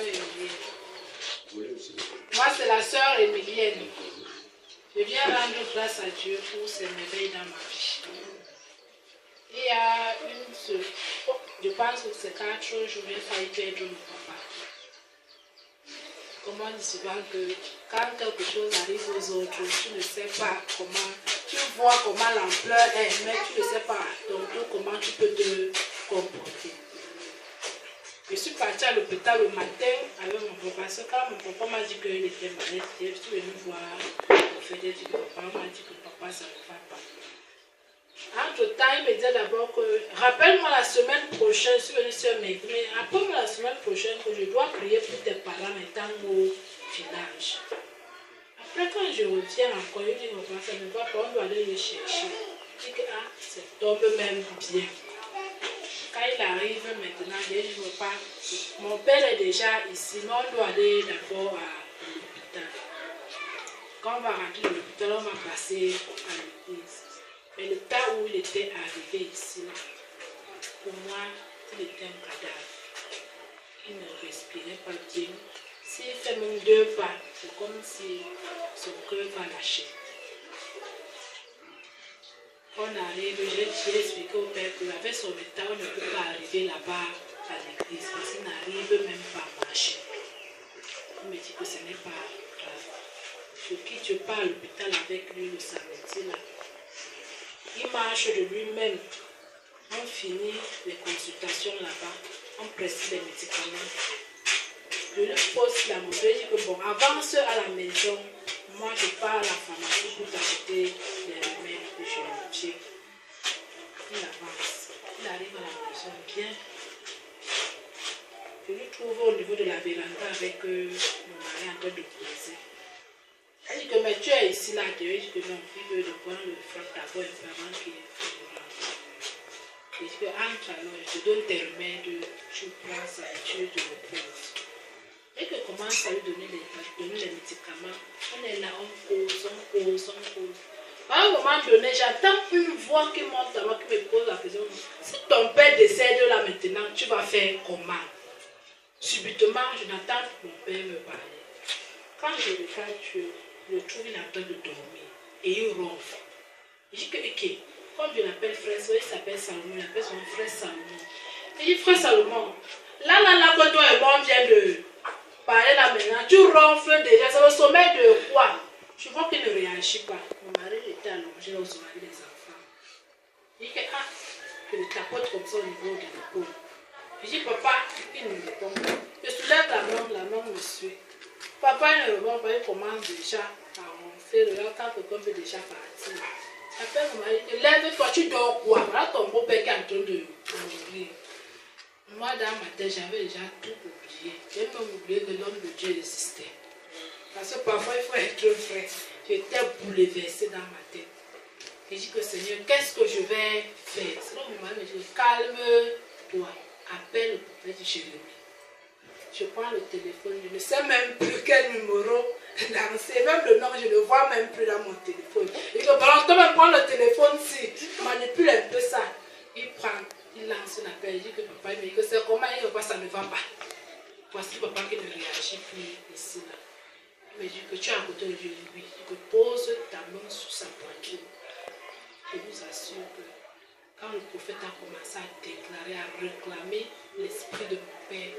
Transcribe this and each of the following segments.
sœur Emilienne. Moi, c'est la sœur Emilienne. Je viens rendre grâce à Dieu pour ses merveilles dans ma vie. Il y a je pense que c'est 4 jours, j'ai failli perdre mon papa. Comme on dit souvent que quand quelque chose arrive aux autres, tu ne sais pas comment, tu vois comment l'ampleur est, mais tu ne sais pas donc comment tu peux te comporter. Je suis partie à l'hôpital le matin avec mon papa, parce que quand mon papa m'a dit qu'il était malade, je suis venue voir le fait de dire que papa m'a dit que papa ça ne va pas. Entre-temps, il me disait d'abord que rappelle-moi la semaine prochaine, je suis venue sur mes mais rappelle-moi la semaine prochaine que je dois prier pour tes parents étant au village. Après, quand je reviens encore, je dis ça ne va pas, on doit aller le chercher. Je dis que ça tombe même bien. Quand il arrive maintenant, je ne veux pas. Mon père est déjà ici, mais on doit aller d'abord à l'hôpital. Quand on va rentrer à l'hôpital, on va passer à l'église. Mais le temps où il était arrivé ici, pour moi, il était un cadavre. Il ne respirait pas bien. S'il fait même 2 pas, c'est comme si son cœur va lâcher. On arrive, j'ai expliqué au père qu'avec son état, on ne peut pas arriver là-bas à l'église parce qu'il n'arrive même pas à marcher. Il me dit que ce n'est pas grave. Je quitte, je pars à l'hôpital avec lui le samedi là. Il marche de lui-même. On finit les consultations là-bas. On prescrit les médicaments. Je lui pose la moto. Je dis que bon, avance à la maison. Moi, je pars à la pharmacie pour t'acheter les remèdes que je j'ai. Il avance. Il arrive à la maison bien. Je lui trouve au niveau de la véranda avec mon mari en train de poser. Elle dit que mais tu es ici là dehors. Je dis que non, il veut de prendre le frappe d'abord avant qu'il rentre. Je dis que entre alors, je te donne tes remèdes, tu prends ça et tu te reposes. Et que commence à lui donner les médicaments, on est là, on cause. À un moment donné, j'entends une voix qui monte à moi, qui me pose la question, si ton père décède là maintenant, tu vas faire comment? Subitement, je n'entends mon père me parler. Quand je regarde Dieu, je trouve il est en train de dormir et il ronfle. Je dis que, ok, comme je l'appelle frère, il s'appelle Salomon, il appelle son frère Salomon. Il dit, frère Salomon, là, que toi et moi on vient de parler là maintenant, tu ronfles déjà, c'est le sommeil de quoi? Je vois qu'il ne réagit pas. Mon mari était allongé au sommeil des enfants. Il dit que, que le tapote comme ça au niveau de l'épaule. Je dis, papa, il ne répond pas. Je soulève la main me suit. Papa il ne répond pas, il commence déjà à ronfler, regarde quand quelqu'un veut déjà partir. Après, mon mari, lève-toi, tu dors quoi? Voilà ton beau-père qui est en train de mourir. Moi, dans ma tête, j'avais déjà tout oublié. J'ai même oublié que l'homme de Dieu existait. Parce que parfois, il faut être vrai. J'étais bouleversée dans ma tête. Et je dis que Seigneur, qu'est-ce que je vais faire? Sinon, mon mari me dit, calme-toi. Appelle le prophète Jérémie. Je prends le téléphone, je ne sais même plus quel numéro lancer. Même le nom, je ne le vois même plus dans mon téléphone. Et que Valentin me prend le téléphone, si manipule un peu ça. Il lance un appel, il dit que papa, il me dit que c'est comment, il dit que ça ne va pas. Voici papa qui ne réagit plus ici là. Il me dit que tu es à côté de lui, oui. Il dit que pose ta main sur sa poitrine. Je vous assure que quand le prophète a commencé à déclarer, à réclamer l'esprit de mon père,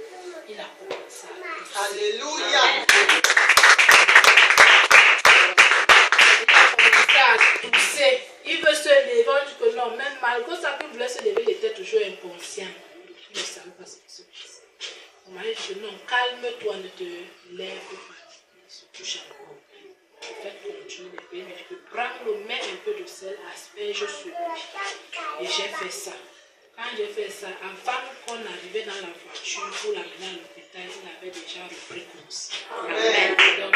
il a commencé à tousser. Alléluia! Il a commencé à tousser. Il veut se lever, on dit que non, même malgré ça qu'il voulait se lever, il était toujours inconscient. Il ne savait pas ce qui se passait. Mon mari dit que non, calme-toi, ne te lève pas. Il se touche encore. Le fait continue de payer, mais je peux prendre, mets un peu de sel, asperge sur lui. Et j'ai fait ça. Quand j'ai fait ça, avant qu'on arrivait dans la voiture pour l'amener à l'hôpital, il avait déjà repris conscience. Amen. Donc,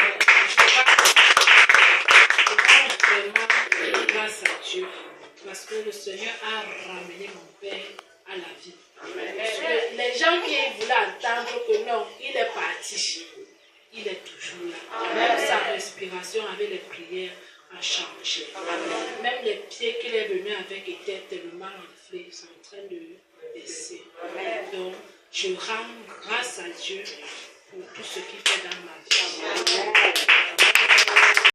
vraiment grâce à Dieu, parce que le Seigneur a ramené mon père à la vie. Les gens qui voulaient entendre que non, il est parti. Il est toujours là. Même sa respiration avec les prières a changé. Même les pieds qu'il est venu avec étaient tellement enflés, ils sont en train de baisser. Donc, je rends grâce à Dieu pour tout ce qu'il fait dans ma vie.